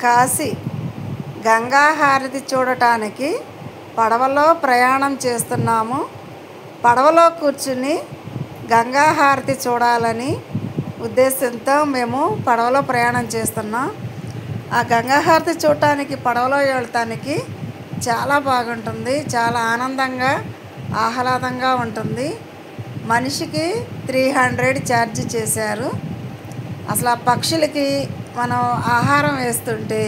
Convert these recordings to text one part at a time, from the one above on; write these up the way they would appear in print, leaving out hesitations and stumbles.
కాశీ గంగా హారతి చూడటానికి పడవలో ప్రయాణం చేస్తున్నాము. పడవలో కూర్చుని గంగా హారతి చూడాలని ఉద్దేశంతో మేము పడవలో ప్రయాణం చేస్తున్నాం. ఆ గంగా హారతి చూడటానికి పడవలో వెళ్తానికి చాలా బాగుంటుంది. చాలా ఆనందంగా ఆహ్లాదంగా ఉంటుంది. మనిషికి 300 ఛార్జ్ చేశారు. అసలు ఆ పక్షులకి మనం ఆహారం వేస్తుంటే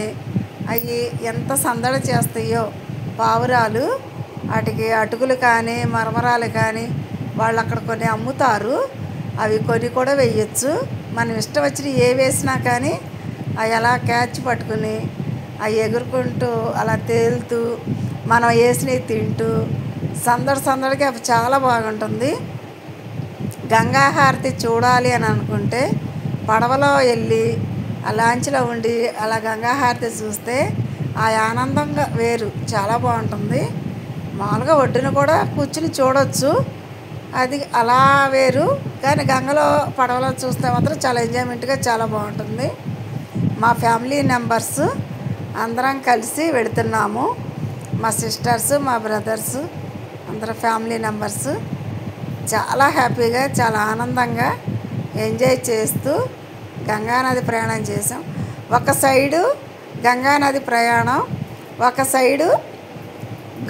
అవి ఎంత సందడి చేస్తాయో. పావురాలు వాటికి అటుకులు కానీ మరమరాలు కానీ వాళ్ళు అక్కడ కొన్ని అమ్ముతారు. అవి కొన్ని కూడా వేయచ్చు. మనం ఇష్టం వచ్చిన ఏ వేసినా కానీ అవి అలా క్యాచ్ పట్టుకుని అవి ఎగురుకుంటూ అలా తేలుతూ మనం వేసినవి తింటూ సందడికి అవి చాలా బాగుంటుంది. గంగా హారతి చూడాలి అని అనుకుంటే పడవలో వెళ్ళి ఆ లాంచ్లో ఉండి అలా గంగా హారతి చూస్తే ఆ ఆనందంగా వేరు, చాలా బాగుంటుంది. మామూలుగా ఒడ్డున కూడా కూర్చుని చూడవచ్చు, అది అలా వేరు. కానీ గంగలో పడవలో చూస్తే మాత్రం చాలా ఎంజాయ్మెంట్గా చాలా బాగుంటుంది. మా ఫ్యామిలీ మెంబర్స్ అందరం కలిసి వెళుతున్నాము. మా సిస్టర్స్, మా బ్రదర్స్ అందరు ఫ్యామిలీ మెంబర్స్ చాలా హ్యాపీగా చాలా ఆనందంగా ఎంజాయ్ చేస్తూ గంగానది ప్రయాణం చేసాం. ఒక సైడు గంగానది ప్రయాణం, ఒక సైడు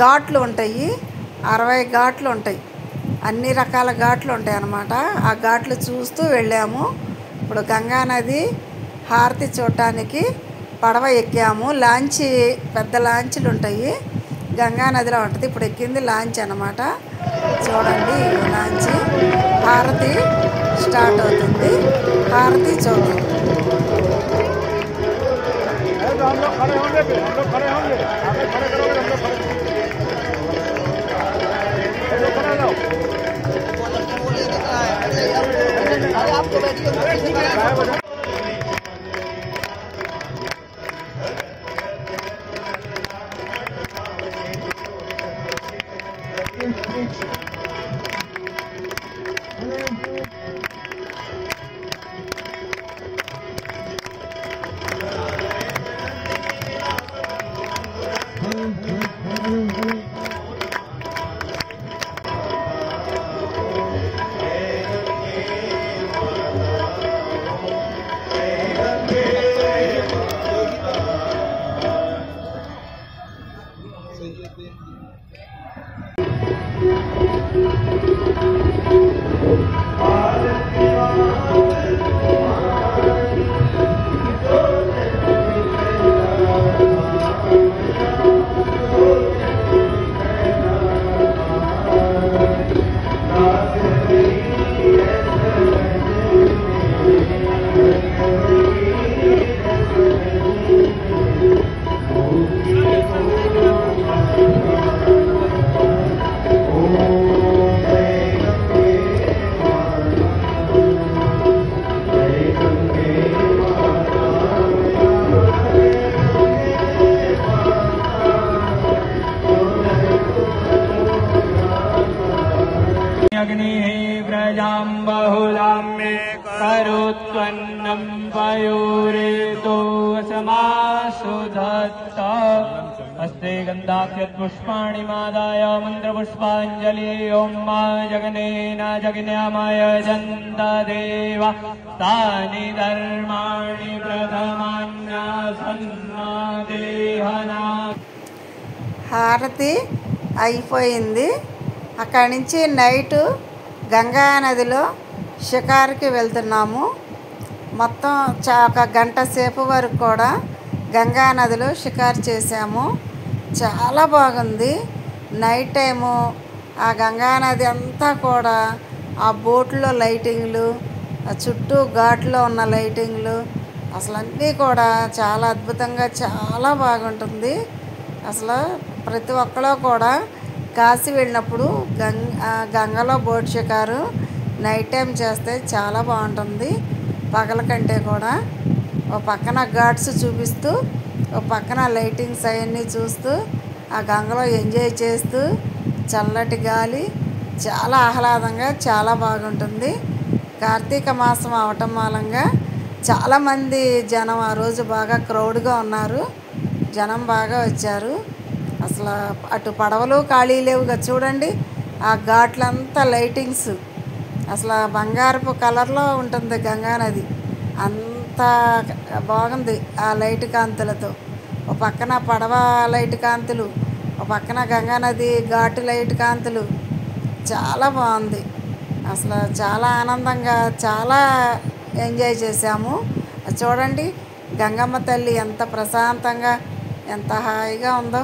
ఘాట్లు ఉంటాయి. 60 ఘాట్లు ఉంటాయి, అన్ని రకాల ఘాట్లు ఉంటాయి అన్నమాట. ఆ ఘాట్లు చూస్తూ వెళ్ళాము. ఇప్పుడు గంగానది హారతి చూడటానికి పడవ ఎక్కాము. లాంచీ, పెద్ద లాంచీలు ఉంటాయి, గంగానదిలో ఉంటుంది. ఇప్పుడు ఎక్కింది లాంచ్ అన్నమాట. చూడండి, లాంచీ హారతి స్టార్ట్ అవుతుంది. హారతి చూద్దాం. अग्निः प्रजां बहुलां मे करोत्वन्नं पयोरेतो समासु दत्त हस्ते गन्धाक्षपुष्पाणि मादाय मन्त्रपुष्पाञ्जलि ॐ मा जगनेन जगन्यामय जन्तदेव तानि धर्माणि प्रथमान्यासन्नादेहना. హారతి అయిపోయింది. అక్కడి నుంచి నైటు గంగానదిలో షికారుకి వెళ్తున్నాము. మొత్తం ఒక గంట సేపు వరకు కూడా గంగానదిలో షికారు చేసాము. చాలా బాగుంది. నైట్ టైము ఆ గంగానది అంతా కూడా ఆ బోట్లో లైటింగ్లు, ఆ చుట్టూ ఘాట్లో ఉన్న లైటింగ్లు అసలు అన్నీ కూడా చాలా అద్భుతంగా చాలా బాగుంటుంది. అసలు ప్రతి ఒక్కరు కూడా కాశీ వెళ్ళినప్పుడు గంగలో బోట్ షికారు నైట్ టైం చేస్తే చాలా బాగుంటుంది, పగల కంటే కూడా. ఓ పక్కన ఘాట్స్ చూపిస్తూ, ఓ పక్కన లైటింగ్స్ అవన్నీ చూస్తూ ఆ గంగలో ఎంజాయ్ చేస్తూ చల్లటి గాలి చాలా ఆహ్లాదంగా చాలా బాగుంటుంది. కార్తీక మాసం అవటం మూలంగా చాలామంది జనం ఆ రోజు బాగా క్రౌడ్గా ఉన్నారు. జనం బాగా వచ్చారు. అసలు అటు పడవలు ఖాళీ లేవుగా చూడండి. ఆ ఘాట్లంతా లైటింగ్స్, అసలు బంగారపు కలర్లో ఉంటుంది గంగానది. అంత బాగుంది ఆ లైట్ కాంతులతో. ఒక పక్కన పడవ లైట్ కాంతులు, ఒక పక్కన గంగానది ఘాటు లైట్ కాంతులు. చాలా బాగుంది. అసలు చాలా ఆనందంగా చాలా ఎంజాయ్ చేశాము. చూడండి గంగమ్మ తల్లి ఎంత ప్రశాంతంగా ఎంత హాయిగా ఉందో.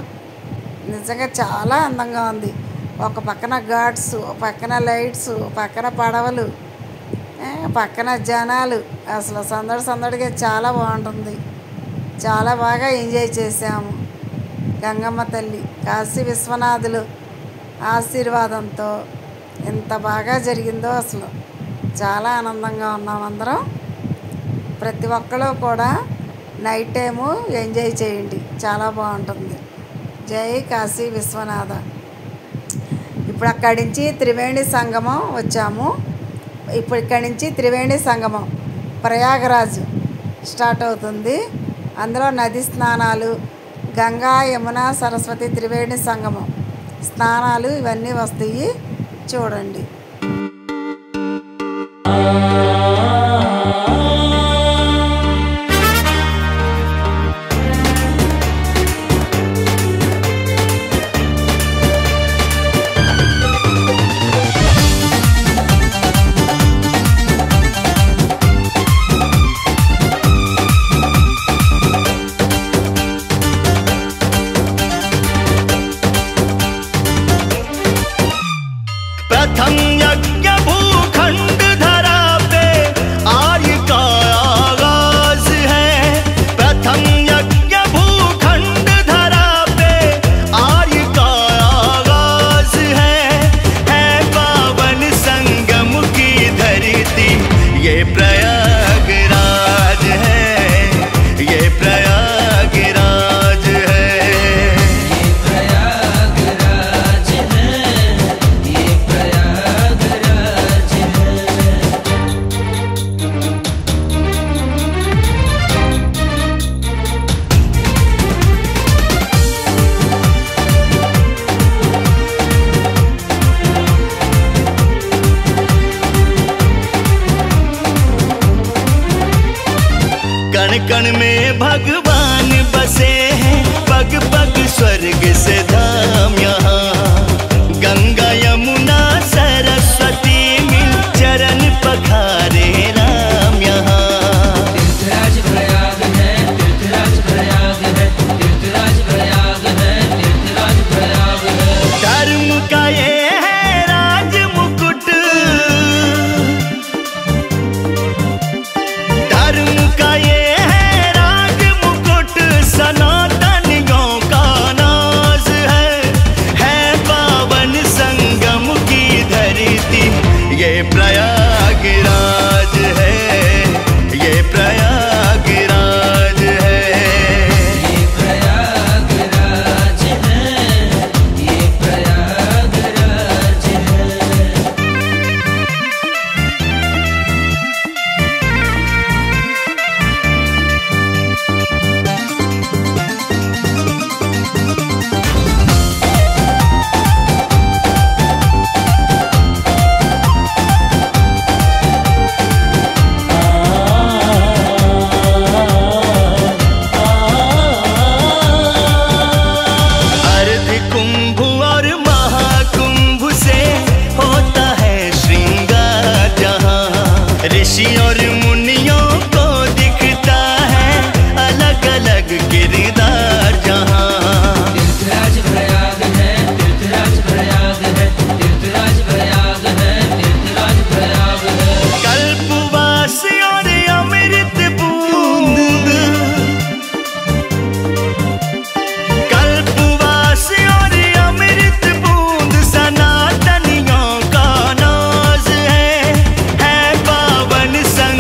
నిజంగా చాలా అందంగా ఉంది. ఒక పక్కన ఘాట్స్, ఒక పక్కన లైట్స్, ఒక పక్కన పడవలు, పక్కన జనాలు. అసలు సందడి సందడిగా చాలా బాగుంటుంది. చాలా బాగా ఎంజాయ్ చేసాము. గంగమ్మ తల్లి కాశీ విశ్వనాథులు ఆశీర్వాదంతో ఎంత బాగా జరిగిందో అసలు చాలా ఆనందంగా ఉన్నాం అందరం. ప్రతి ఒక్కరు కూడా నైట్ టైము ఎంజాయ్ చేయండి, చాలా బాగుంటుంది. జై కాశీ విశ్వనాథ. ఇప్పుడు అక్కడి నుంచి త్రివేణి సంగమం వచ్చాము. ఇప్పుడు ఇక్కడి నుంచి త్రివేణి సంగమం ప్రయాగరాజ్ స్టార్ట్ అవుతుంది. అందులో నది స్నానాలు, గంగా యమున సరస్వతి త్రివేణి సంగమం స్నానాలు ఇవన్నీ వస్తాయి, చూడండి. प्रथम यज्ञ भूखंड धरा पे आर्य का आगाज है। प्रथम यज्ञ भूखंड धरा पे आर्य का आगाज है पावन संगम की धरती ये प्रयागराज है, ये प्रयागराज है। कण कण में भगवान बसे हैं, पग पग स्वर्ग से धाम यहाँ। गंगा यमुना सरस्वती मिल चरण पखारे राम यहाँ। तीर्थराज प्रयाग है, तीर्थराज प्रयाग है, तीर्थराज प्रयाग है, तीर्थराज प्रयाग है। धर्म का ये है राज मुकुट, धर्म का ये सनातनियों का नाज है पावन संगम की धरती ये प्रयागराज है, ये प्रयागराज है। ये प्रयागराज है, ये प्रयागराज है। अर्ध कुंभ और महाकुंभ से होता है श्रृंगार जहाँ। ऋषि और मुनियों को दिखता है अलग अलग किरदार जहाँ। तीर्थराज प्रयाग है, तीर्थराज प्रयाग है, तीर्थराज प्रयाग है, तीर्थराज प्रयाग है। कल्पवास और अमृत बूंद, कल्पवास और अमृत बूंद सनातनियों का नाज है पावन संग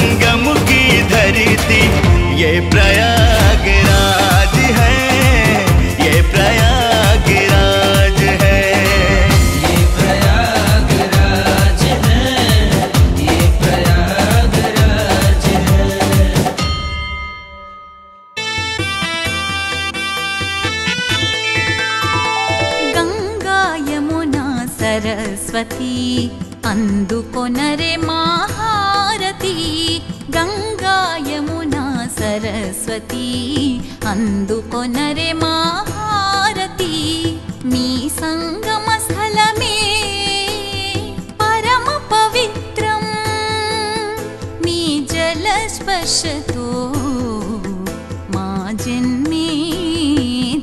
సరస్వతి అందుకొనరే మహారతి గంగా యమునా సరస్వతి అందుకొనరే మహారతి మీ సంగమ స్థలమే పరమ పవిత్రం మీ జల స్పర్శతో మా జన్మే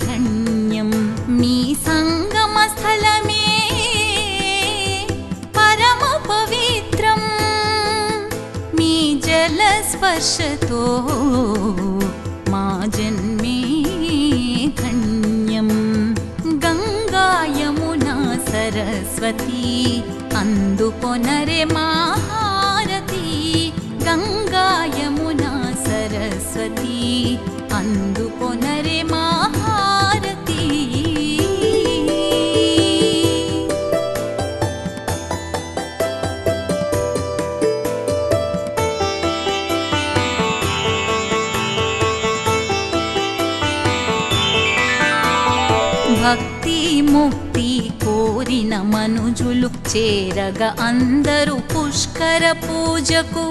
ధన్యం మీ సంగమ స్థలమే పరమ పవిత్రం మీ జల స్పర్శతో మా జన్మే ధన్యం గంగా యమునా సరస్వతి అందుకొనరే మహారతి గంగా యమునా సరస్వతి అందుకొనరే మహారతి భక్తి ముక్తి కోరిన మనుజులు చేరగ అందరూ పుష్కర పూజకు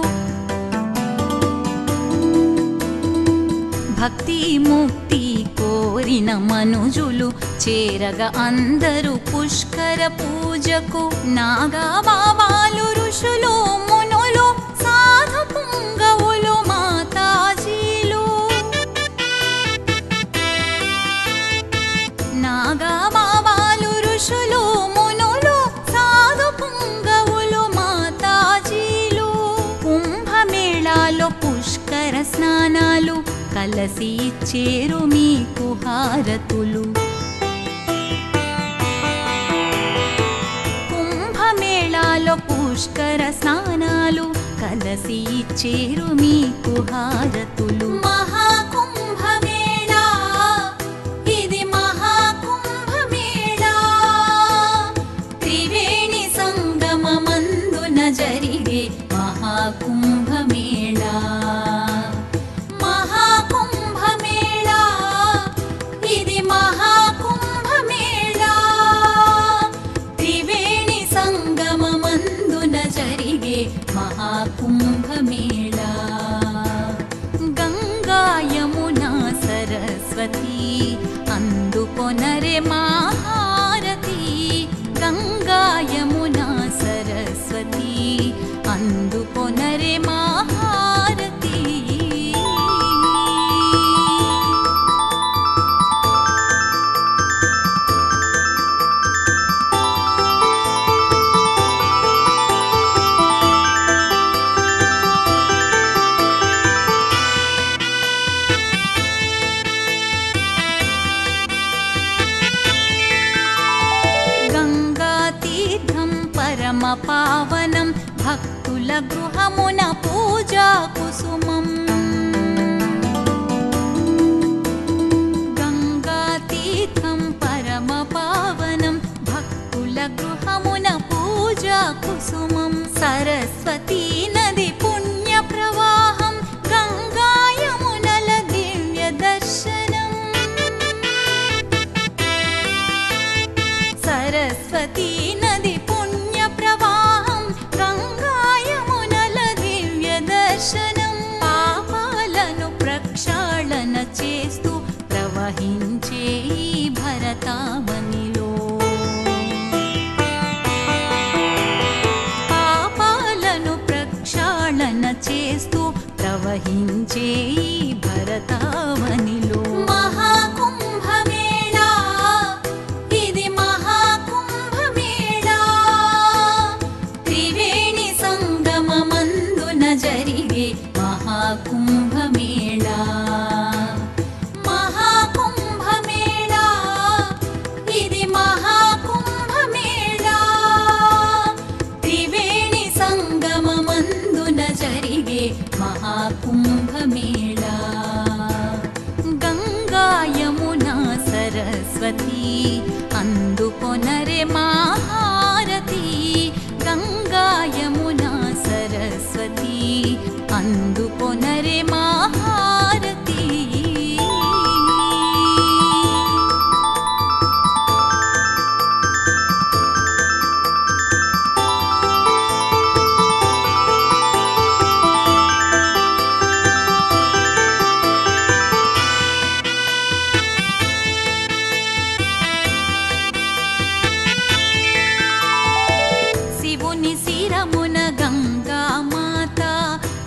భక్తి ముక్తి కోరిన మనుజులు చేరగ అందరూ పుష్కర పూజకు నాగా బాబాలు ఋషులు మునులు సాధు పుంగవులు మాతాజీలు నాగా బాబాలు ఋషులు మునులు సాధు పుంగవులు మాతాజీలు కుంభమేళాలో పుష్కర స్నానాలు కలసి ఇచ్చేరు మీకు హారతులు కుంభమేళాలో పుష్కర స్నానాలు కలసి ఇచ్చేరు మీకు హారతులు మహాకుంభమేళా ఇది మహాకుంభమేళా త్రివేణి సంగమమందున జరిగే మహాకుంభమేళా మహాకుంభమేళా ఇది మహాకుంభమేళా త్రివేణి సంగమమందున జరిగే మహాకుంభమేళా గంగా యమునా సరస్వతి అందుకొనరే మహారతి గంగా యమునా సరస్వతి అందుకొనరే మహారతి గంగా తీర్థం పరమ పావనం భక్తుల గృహమున పూజా కుసుమం గంగా తీర్థం పరమ పావనం భక్తుల గృహమున పూజా కుసుమం సరస్వతీ నది పుణ్య ప్రవాహం గంగా యమునల దివ్య దర్శనం సరస్వతీ నది పుణ్య ప్రవాహం గంగా యమునల దివ్య దర్శనం పాపాలను ప్రక్షాళన చేస్తూ ప్రవహించే ఈ భరతావనిలో పాపాలను ప్రక్షాళన చేస్తూ ప్రవహించే ఈ భరతావనిలో మహాకుంభమేళా ఇది మహాకుంభమేళా త్రివేణి సంగమమందున జరిగే మహాకుంభమేళా మహాకుంభమేళా ఇది మహాకుంభమేళా త్రివేణి సంగమమందున జరిగే మహాకుంభమేళా గంగా యమునా సరస్వతి అందుకొనరే మహారతి గంగా యమునా సరస్వతి అందుకొనరే మహారతి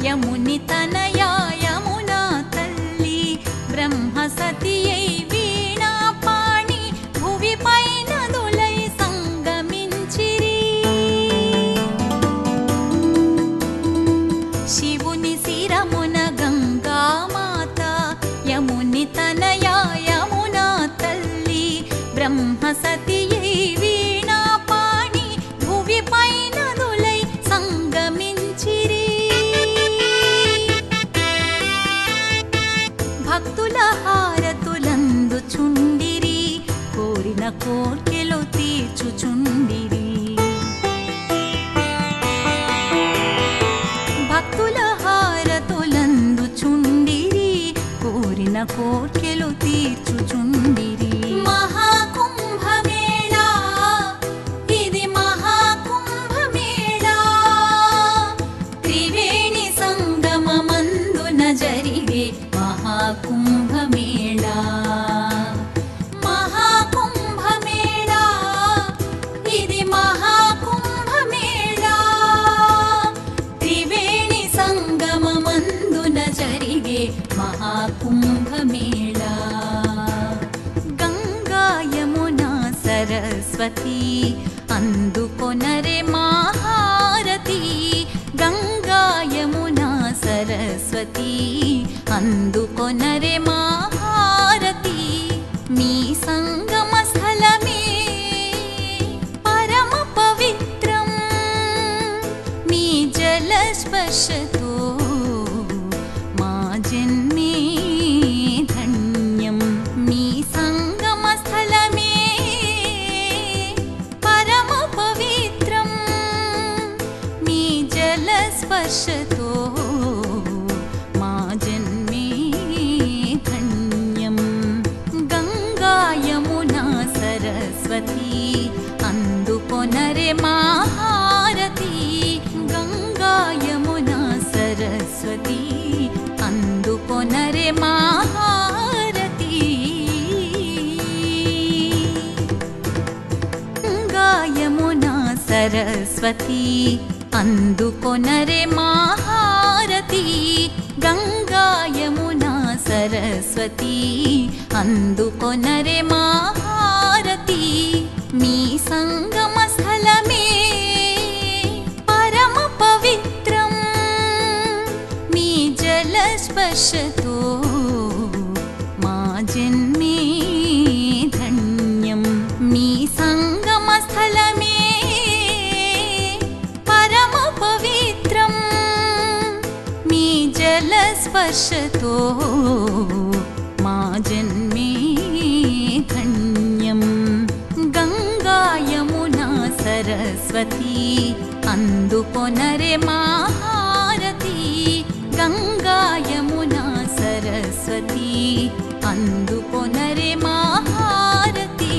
యముని తనయా యమునా తల్లి బ్రహ్మ సతియై వీణా పాణి భువిపై నదులై సంగమించిరి శివుని శిరమున గంగామాత యముని తనయా యమునా తల్లి బ్రహ్మ సతియై వీణా పాణి భువిపై నదులై సంగమించిరి భక్తుల హారతులందుచుండిరి కోరిన కోర్కెలు తీర్చుచుండిరి భక్తుల హారతులందుచుండిరి కోరిన కోర్కెలు తీర్చుచుండిరి మహాకుంభమేళా ఇది మహాకుంభమేళా త్రివేణి సంగమమందున జరిగే మహాకుంభమేళా మహాకుంభమేళా ఇది మహాకుంభమేళా త్రివేణి సంగమమందున జరిగే మహాకుంభమేళా గంగా యమునా సరస్వతి అందుకొనరే మహారతి గంగా యమునా సరస్వతి అందుకొనరే మహారతి మీ సంగమ స్థలమే పరమ పవిత్రం మీ జలస్పర్శతో మా జన్మే ధన్యం మీ సంగమ స్థలమే పరమ పవిత్రం మీ జలస్పర్శతో మా జన్మే ధన్యం గంగా యమునా సరస్వతి అందుకొనరే మహారతి గంగా యమునా సరస్వతి అందుకొనరే మహారతి గంగా యమునా సరస్వతి అందుకొనరే మహారతి గంగా యమునా సరస్వతి అందుకొనరే మహారతి మీ సంగమ స్థలమే పరమ పవిత్రం మీ జలస్పర్శతో మా జన్మే ధన్యం మీ సంగమ స్థలమే పరమ పవిత్రం మీ జలస్పర్శతో మా జన్మే ధన్యం గంగా యమునా సరస్వతి అందుకొనరే మహారతి గంగా యమునా సరస్వతి అందుకొనరే మహారతి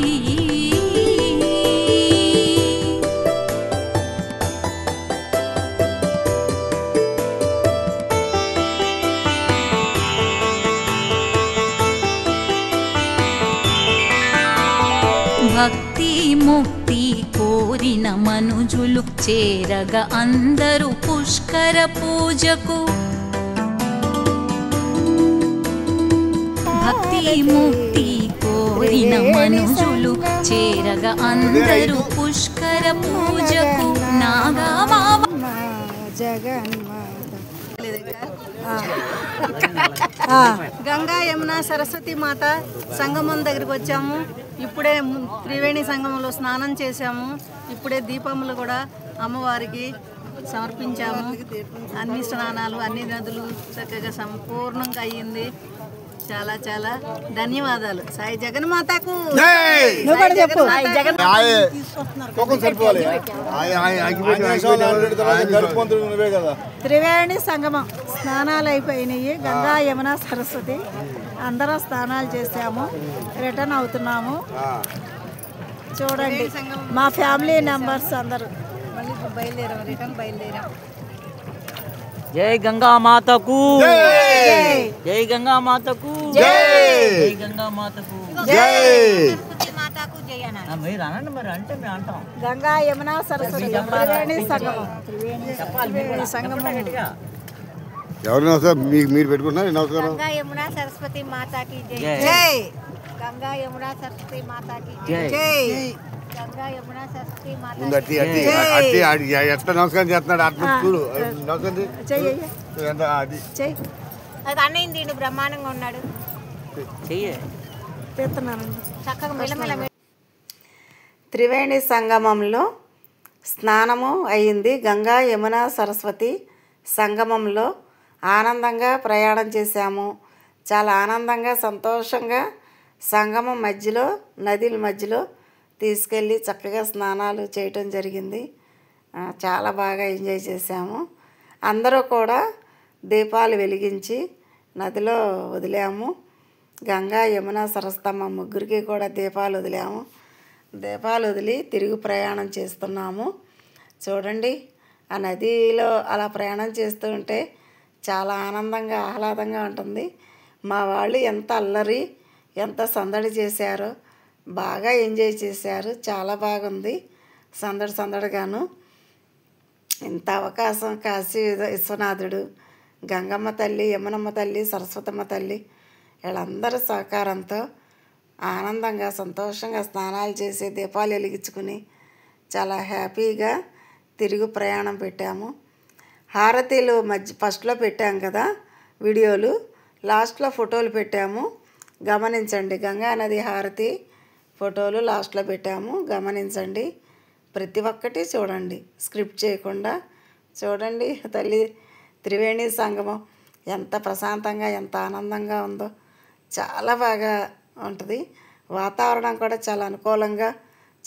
భక్తి ముక్తి కోరిన మనుజులు చేరగ అందరూ పుష్కర పూజకు భక్తి ముక్తి కోరిన మనుజులు చేరగ అందరూ పుష్కర పూజకు నాగబాబా జగన్మాత గంగా యమున సరస్వతి మాత సంగమం దగ్గరికి వచ్చాము. ఇప్పుడే త్రివేణి సంగమంలో స్నానం చేశాము. ఇప్పుడే దీపములు కూడా అమ్మవారికి సమర్పించాము. అన్ని స్నానాలు అన్ని నదులు చక్కగా సంపూర్ణంగా అయ్యింది. చాలా చాలా ధన్యవాదాలు. సాయి జగన్మాతకు త్రివేణి సంగమం స్నానాలు అయిపోయినాయి. గంగా యమున సరస్వతి అందరం స్నానాలు చేసాము. రిటర్న్ అవుతున్నాము. చూడండి మా ఫ్యామిలీ మెంబర్స్ అందరూ మళ్ళీ బయలుదేరాం. రిటర్న్ బయలుదేరాం. जय गंगा माता को जय, जय गंगा माता को जय, जय गंगा माता को जय, माता को जय అన్న. మీరు అనండి మరి అంటే మేము అంటాం. గంగా యమున సరస్వతి త్రివేణి సంగమం. త్రివేణి సంగమం ఎవరు నమస్కారం మీరు పెట్టుకుంటున్నారు నమస్కారం. గంగా యమునా సరస్వతి మాతాకి జై. జై గంగా యమునా సరస్వతి మాతాకి జై. జై గంగా యమునా సరస్వతి ముందు అట్టి ఎట్లా నమస్కారం చేస్తున్నాడు అట్లా చూడు నమస్కారం ఎంత అది చెయ్యి అది అన్నయ్య దీని బ్రహ్మాండంగా ఉన్నాడు. చెయ్యి తీస్తున్నానండి. చక్కగా మెల్లమెల్ల త్రివేణి సంగమంలో స్నానము అయింది. గంగా యమున సరస్వతి సంగమంలో ఆనందంగా ప్రయాణం చేశాము. చాలా ఆనందంగా సంతోషంగా సంగమం మధ్యలో నదుల మధ్యలో తీసుకెళ్ళి చక్కగా స్నానాలు చేయటం జరిగింది. చాలా బాగా ఎంజాయ్ చేశాము. అందరూ కూడా దీపాలు వెలిగించి నదిలో వదిలాము. గంగా యమున సరస్వతమ్మ ముగ్గురికి కూడా దీపాలు వదిలాము. దీపాలు వదిలి తిరిగి ప్రయాణం చేస్తున్నాము. చూడండి ఆ నదిలో అలా ప్రయాణం చేస్తూ ఉంటే చాలా ఆనందంగా ఆహ్లాదంగా ఉంటుంది. మా వాళ్ళు ఎంత అల్లరి ఎంత సందడి చేశారో బాగా ఎంజాయ్ చేశారు. చాలా బాగుంది సందడిగాను. ఇంత అవకాశం కాశీ విశ్వనాథుడు గంగమ్మ తల్లి యమునమ్మ తల్లి సరస్వతమ్మ తల్లి వీళ్ళందరి సహకారంతో ఆనందంగా సంతోషంగా స్నానాలు చేసి దీపాలు వెలిగించుకుని చాలా హ్యాపీగా తిరుగు ప్రయాణం పెట్టాము. హారతీలు ఫస్ట్లో పెట్టాం కదా వీడియోలు, లాస్ట్లో ఫోటోలు పెట్టాము. గమనించండి. గంగా నది హారతి ఫోటోలు లాస్ట్లో పెట్టాము. గమనించండి. ప్రతి ఒక్కటి చూడండి, స్క్రిప్ట్ చేయకుండా చూడండి. తల్లి త్రివేణి సంగమం ఎంత ప్రశాంతంగా ఎంత ఆనందంగా ఉందో చాలా బాగా ఉంటుంది. వాతావరణం కూడా చాలా అనుకూలంగా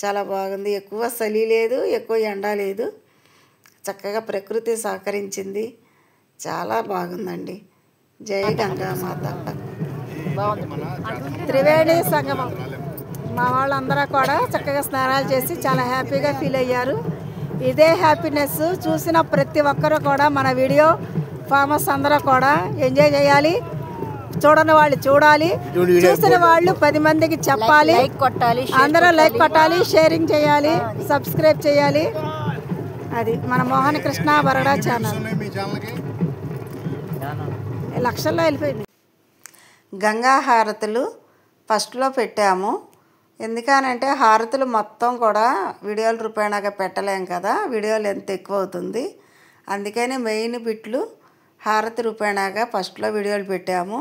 చాలా బాగుంది. ఎక్కువ చలి లేదు, ఎక్కువ ఎండ లేదు. చక్కగా ప్రకృతి సహకరించింది. చాలా బాగుందండి. జై గంగామాత. త్రివేణి సంగమం మా వాళ్ళందరూ కూడా చక్కగా స్నానాలు చేసి చాలా హ్యాపీగా ఫీల్ అయ్యారు. ఇదే హ్యాపీనెస్ చూసిన ప్రతి ఒక్కరూ కూడా మన వీడియో ఫేమస్ అందరూ కూడా ఎంజాయ్ చేయాలి. చూడని వాళ్ళు చూడాలి, చూసిన వాళ్ళు 10 మందికి చెప్పాలి. అందరూ లైక్ కొట్టాలి, షేరింగ్ చేయాలి, సబ్స్క్రైబ్ చేయాలి. అది మన మోహన కృష్ణ బరడా ఛానల్. లక్షల్లో వెళ్ళిపోయింది. గంగా హారతులు ఫస్ట్లో పెట్టాము. ఎందుకనంటే హారతులు మొత్తం కూడా వీడియోల రూపాయనగా పెట్టలేం కదా, వీడియో లెంత్ ఎక్కువ అవుతుంది. అందుకని మెయిన్ బిట్లు హారతి రూపాయనగా ఫస్ట్లో వీడియోలు పెట్టాము.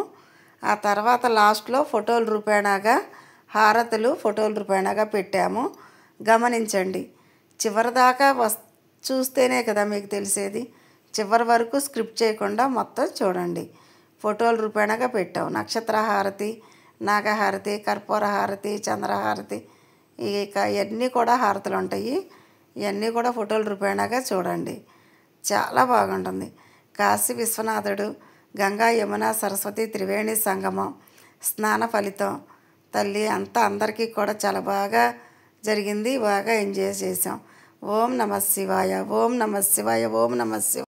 ఆ తర్వాత లాస్ట్లో ఫోటోల రూపాయనగా హారతులు ఫోటోల రూపాయనగా పెట్టాము. గమనించండి. చివరి దాకా చూస్తేనే కదా మీకు తెలిసేది. చివరి వరకు స్క్రిప్ట్ చేయకుండా మొత్తం చూడండి. ఫోటోల రూపాయనగా పెట్టాము. నక్షత్ర హారతి, నాగహారతి, కర్పూర హారతి, చంద్రహారతి, ఇవన్నీ కూడా హారతులు ఉంటాయి. ఇవన్నీ కూడా ఫోటోల రూపాయనగా చూడండి. చాలా బాగుంటుంది. కాశీ విశ్వనాథుడు గంగా యమున సరస్వతి త్రివేణి సంగమం స్నాన ఫలితం తల్లి అంతా అందరికీ కూడా చాలా బాగా జరిగింది. బాగా ఎంజాయ్ చేసాం. ఓం నమః శివాయ, ఓం నమః శివాయ, ఓం నమః శివాయ.